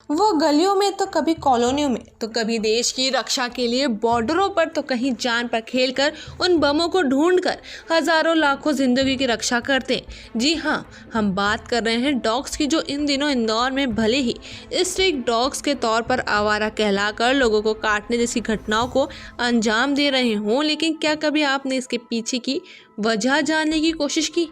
वो गलियों में तो कभी कॉलोनियों में तो कभी देश की रक्षा के लिए बॉर्डरों पर तो कहीं जान पर खेलकर उन बमों को ढूंढकर हजारों लाखों जिंदगी की रक्षा करते हैं। जी हाँ, हम बात कर रहे हैं डॉग्स की, जो इन दिनों इंदौर में भले ही स्ट्रीट डॉग्स के तौर पर आवारा कहलाकर लोगों को काटने जैसी घटनाओं को अंजाम दे रहे हों, लेकिन क्या कभी आपने इसके पीछे की वजह जानने की कोशिश की?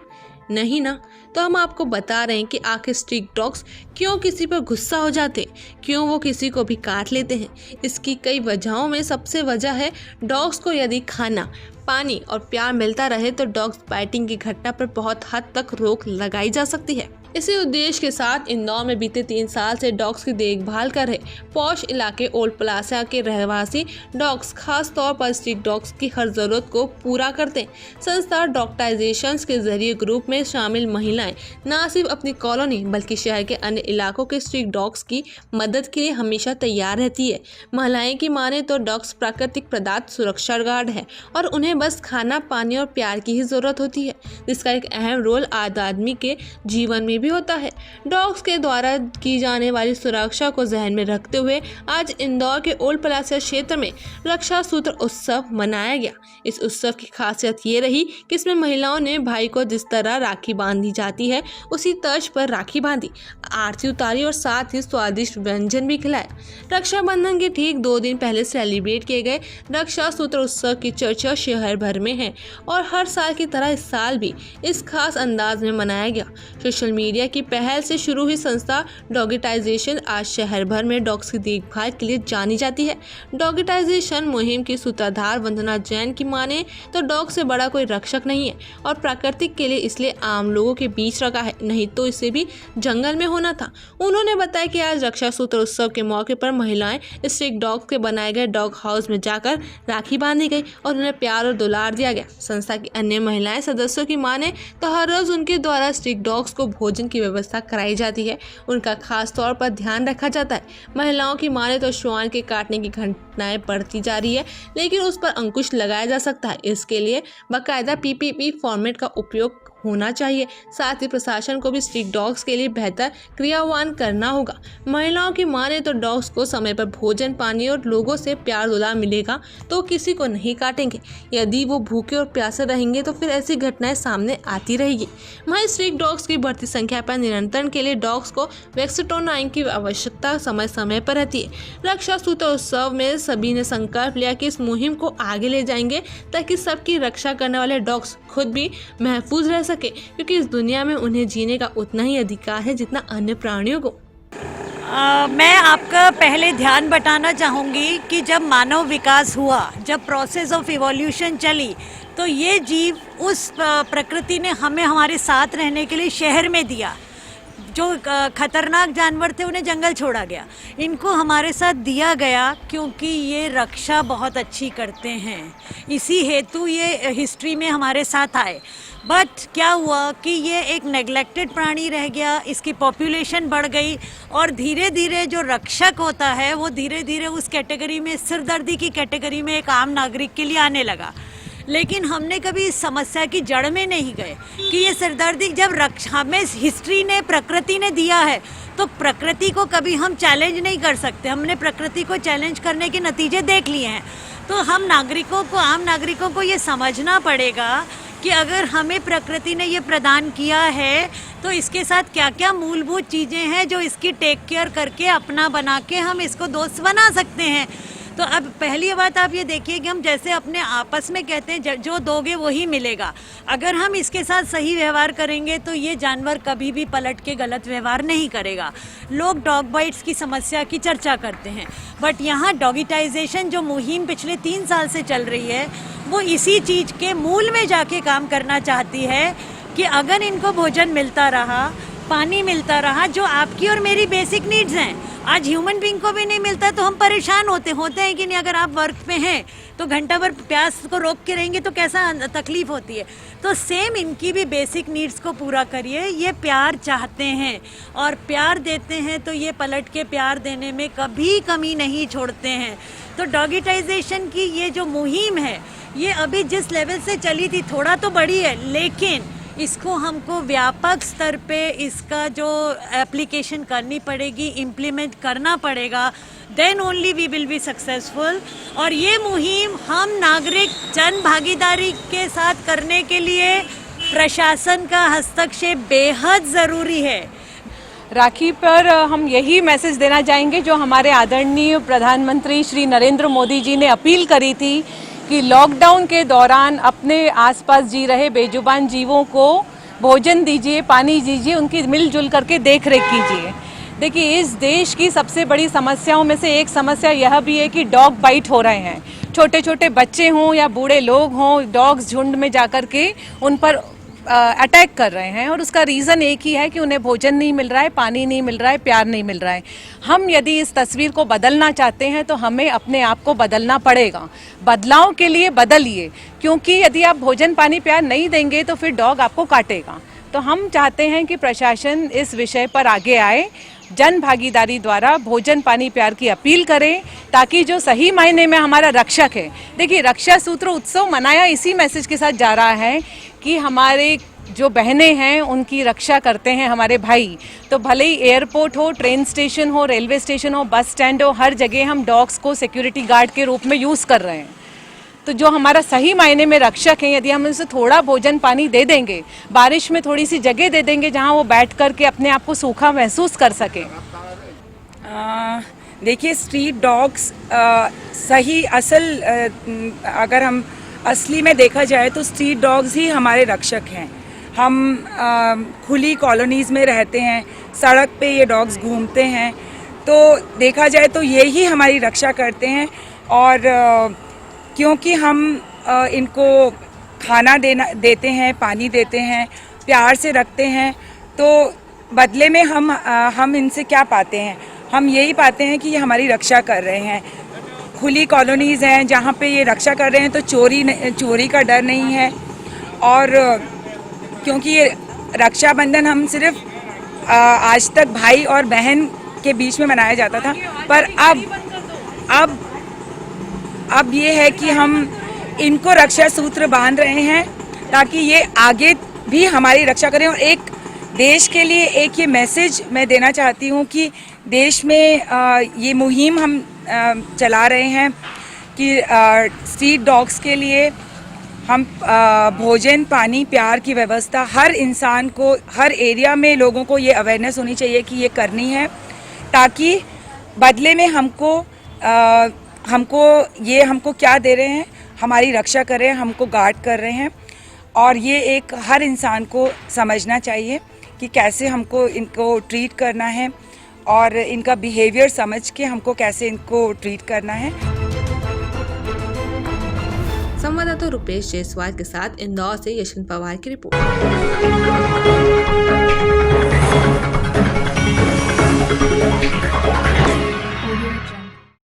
नहीं ना। तो हम आपको बता रहे हैं कि आखिर स्ट्रीट डॉग्स क्यों किसी पर गुस्सा हो जाते हैं, क्यों वो किसी को भी काट लेते हैं। इसकी कई वजहों में सबसे वजह है, डॉग्स को यदि खाना, पानी और प्यार मिलता रहे तो डॉग्स बाइटिंग की घटना पर बहुत हद तक रोक लगाई जा सकती है। इसी उद्देश्य के साथ इंदौर में बीते 3 साल से डॉग्स की देखभाल कर रहे पॉश इलाके ओल्ड प्लाजा के रहवासी डॉग्स खास तौर पर स्ट्रीट डॉग्स की हर जरूरत को पूरा करते हैं। संस्था डॉक्टराइजेशन के जरिए ग्रुप में शामिल महिलाएं न सिर्फ अपनी कॉलोनी बल्कि शहर के अन्य इलाकों के स्ट्रीट डॉग्स की मदद के लिए हमेशा तैयार रहती है। महिलाएं की माने तो डॉग्स प्राकृतिक पदार्थ सुरक्षा गार्ड है और उन्हें बस खाना, पानी और प्यार की ही जरूरत होती है, जिसका एक अहम रोल आदमी के जीवन में भी होता है। डॉग्स के द्वारा की जाने वाली सुरक्षा को ध्यान में रखते हुए आज इंदौर के ओल्ड प्लाजा क्षेत्र में रक्षा सूत्र उत्सव मनाया गया। इस उत्सव की खासियत ये रही कि इसमें महिलाओं ने भाई को जिस तरह राखी बांधी जाती है उसी तर्ज पर राखी बांधी, आरती उतारी और साथ ही स्वादिष्ट व्यंजन भी खिलाया। रक्षाबंधन के ठीक 2 दिन पहले सेलिब्रेट किए गए रक्षा सूत्र उत्सव की चर्चा शहर भर में है और हर साल की तरह इस साल भी इस खास अंदाज में मनाया गया। सोशल मीडिया की पहल से शुरू हुई संस्था डॉगिटाइजेशन आज शहर भर में डॉग्स की देखभाल के लिए जानी जाती है। डॉगिटाइजेशन मुहिम की सूत्रधार वंदना जैन की माने तो डॉग से बड़ा कोई रक्षक नहीं है और प्राकृतिक के लिए इसलिए आम लोगों के बीच रखा है, नहीं तो इसे भी जंगल में होना था। उन्होंने बताया कि आज रक्षा सूत्र उत्सव के मौके पर महिलाएं स्ट्रीट डॉग्स के बनाए गए डॉग हाउस में जाकर राखी बांधी गई और उन्हें प्यार और दुलार दिया गया। संस्था की अन्य महिलाएं सदस्यों की माने तो हर रोज उनके द्वारा स्ट्रीट डॉग्स को भोजन की व्यवस्था कराई जाती है, उनका खास तौर पर ध्यान रखा जाता है। महिलाओं की माने तो श्वान के काटने की घटनाएं बढ़ती जा रही है, लेकिन उस पर अंकुश लगाया जा सकता है। इसके लिए बाकायदा पीपीपी फॉर्मेट का उपयोग होना चाहिए। साथ ही प्रशासन को भी स्ट्रीट डॉग्स के लिए बेहतर क्रियान्वयन करना होगा। महिलाओं की माने तो डॉग्स को समय पर भोजन, पानी और लोगों से प्यार दुलार मिलेगा तो किसी को नहीं काटेंगे। यदि वो भूखे और प्यासे रहेंगे तो फिर ऐसी घटनाएं सामने आती रहेगी। वहीं स्ट्रीट डॉग्स की बढ़ती संख्या पर नियंत्रण के लिए डॉग्स को वैक्सीटोनाइन की आवश्यकता समय समय पर रहती है। रक्षा सूत्र उत्सव में सभी ने संकल्प लिया कि इस मुहिम को आगे ले जाएंगे ताकि सबकी रक्षा करने वाले डॉग्स खुद भी महफूज रह सके, क्योंकि इस दुनिया में उन्हें जीने का उतना ही अधिकार है जितना अन्य प्राणियों को। मैं आपका पहले ध्यान बटाना चाहूँगी कि जब मानव विकास हुआ, जब प्रोसेस ऑफ इवोल्यूशन चली, तो ये जीव उस प्रकृति ने हमें हमारे साथ रहने के लिए शहर में दिया। जो खतरनाक जानवर थे उन्हें जंगल छोड़ा गया, इनको हमारे साथ दिया गया क्योंकि ये रक्षा बहुत अच्छी करते हैं, इसी हेतु ये हिस्ट्री में हमारे साथ आए। बट क्या हुआ कि ये एक नेग्लेक्टेड प्राणी रह गया, इसकी पॉपुलेशन बढ़ गई और धीरे धीरे जो रक्षक होता है वो धीरे धीरे उस कैटेगरी में, सिरदर्दी की कैटेगरी में एक आम नागरिक के लिए आने लगा। लेकिन हमने कभी इस समस्या की जड़ में नहीं गए कि ये सिरदर्दी जब हमें हिस्ट्री ने, प्रकृति ने दिया है, तो प्रकृति को कभी हम चैलेंज नहीं कर सकते। हमने प्रकृति को चैलेंज करने के नतीजे देख लिए हैं। तो हम नागरिकों को, आम नागरिकों को ये समझना पड़ेगा कि अगर हमें प्रकृति ने ये प्रदान किया है तो इसके साथ क्या क्या मूलभूत चीज़ें हैं जो इसकी टेक केयर करके अपना बना के हम इसको दोस्त बना सकते हैं। तो अब पहली बात आप ये देखिए कि हम जैसे अपने आपस में कहते हैं जो दोगे वही मिलेगा। अगर हम इसके साथ सही व्यवहार करेंगे तो ये जानवर कभी भी पलट के गलत व्यवहार नहीं करेगा। लोग डॉग बाइट्स की समस्या की चर्चा करते हैं, बट यहाँ डॉगिटाइजेशन जो मुहिम पिछले 3 साल से चल रही है वो इसी चीज़ के मूल में जाके काम करना चाहती है कि अगर इनको भोजन मिलता रहा, पानी मिलता रहा, जो आपकी और मेरी बेसिक नीड्स हैं, आज ह्यूमन बीइंग को भी नहीं मिलता तो हम परेशान होते हैं कि नहीं। अगर आप वर्क पे हैं तो घंटा भर प्यास को रोक के रहेंगे तो कैसा तकलीफ होती है। तो सेम इनकी भी बेसिक नीड्स को पूरा करिए। ये प्यार चाहते हैं और प्यार देते हैं तो ये पलट के प्यार देने में कभी कमी नहीं छोड़ते हैं। तो डॉगिटाइजेशन की ये जो मुहिम है ये अभी जिस लेवल से चली थी थोड़ा तो बड़ी है, लेकिन इसको हमको व्यापक स्तर पे इसका जो एप्लीकेशन करनी पड़ेगी, इम्प्लीमेंट करना पड़ेगा, then only we will be successful. और ये मुहिम हम नागरिक जन भागीदारी के साथ करने के लिए प्रशासन का हस्तक्षेप बेहद ज़रूरी है। राखी पर हम यही मैसेज देना चाहेंगे जो हमारे आदरणीय प्रधानमंत्री श्री नरेंद्र मोदी जी ने अपील करी थी कि लॉकडाउन के दौरान अपने आसपास जी रहे बेजुबान जीवों को भोजन दीजिए, पानी दीजिए, उनकी मिलजुल करके देख रेख कीजिए। देखिए, इस देश की सबसे बड़ी समस्याओं में से एक समस्या यह भी है कि डॉग बाइट हो रहे हैं। छोटे छोटे बच्चे हों या बूढ़े लोग हों, डॉग्स झुंड में जाकर के उन पर अटैक कर रहे हैं और उसका रीज़न एक ही है कि उन्हें भोजन नहीं मिल रहा है, पानी नहीं मिल रहा है, प्यार नहीं मिल रहा है। हम यदि इस तस्वीर को बदलना चाहते हैं तो हमें अपने आप को बदलना पड़ेगा। बदलाव के लिए बदलिए, क्योंकि यदि आप भोजन पानी प्यार नहीं देंगे तो फिर डॉग आपको काटेगा। तो हम चाहते हैं कि प्रशासन इस विषय पर आगे आए, जन भागीदारी द्वारा भोजन पानी प्यार की अपील करें, ताकि जो सही मायने में हमारा रक्षक है। देखिए, रक्षा सूत्र उत्सव मनाया इसी मैसेज के साथ जा रहा है कि हमारे जो बहनें हैं उनकी रक्षा करते हैं हमारे भाई। तो भले ही एयरपोर्ट हो, ट्रेन स्टेशन हो, रेलवे स्टेशन हो, बस स्टैंड हो, हर जगह हम डॉग्स को सिक्योरिटी गार्ड के रूप में यूज़ कर रहे हैं। तो जो हमारा सही मायने में रक्षक हैं, यदि हम उनसे थोड़ा भोजन पानी दे देंगे, बारिश में थोड़ी सी जगह दे देंगे जहां वो बैठ करके अपने आप को सूखा महसूस कर सकें। देखिए, स्ट्रीट डॉग्स सही अगर हम असली में देखा जाए तो स्ट्रीट डॉग्स ही हमारे रक्षक हैं। हम खुली कॉलोनीज़ में रहते हैं, सड़क पे ये डॉग्स घूमते हैं, तो देखा जाए तो ये ही हमारी रक्षा करते हैं। और क्योंकि हम इनको खाना देते हैं, पानी देते हैं, प्यार से रखते हैं, तो बदले में हम इनसे क्या पाते हैं? हम यही पाते हैं कि ये हमारी रक्षा कर रहे हैं। खुली कॉलोनीज़ हैं जहाँ पे ये रक्षा कर रहे हैं, तो चोरी का डर नहीं है। और क्योंकि ये रक्षाबंधन हम सिर्फ आज तक भाई और बहन के बीच में मनाया जाता था, पर अब ये है कि हम इनको रक्षा सूत्र बांध रहे हैं ताकि ये आगे भी हमारी रक्षा करें। और एक देश के लिए एक ये मैसेज मैं देना चाहती हूँ कि देश में ये मुहिम हम चला रहे हैं कि स्ट्रीट डॉग्स के लिए हम भोजन पानी प्यार की व्यवस्था हर इंसान को, हर एरिया में लोगों को ये अवेयरनेस होनी चाहिए कि ये करनी है, ताकि बदले में हमको क्या दे रहे हैं? हमारी रक्षा कर रहे हैं, हमको गार्ड कर रहे हैं। और ये एक हर इंसान को समझना चाहिए कि कैसे हमको इनको ट्रीट करना है और इनका बिहेवियर समझ के हमको कैसे इनको ट्रीट करना है। संवाददाता रुपेश जायसवाल के साथ इंदौर से यशवंत पवार की रिपोर्ट।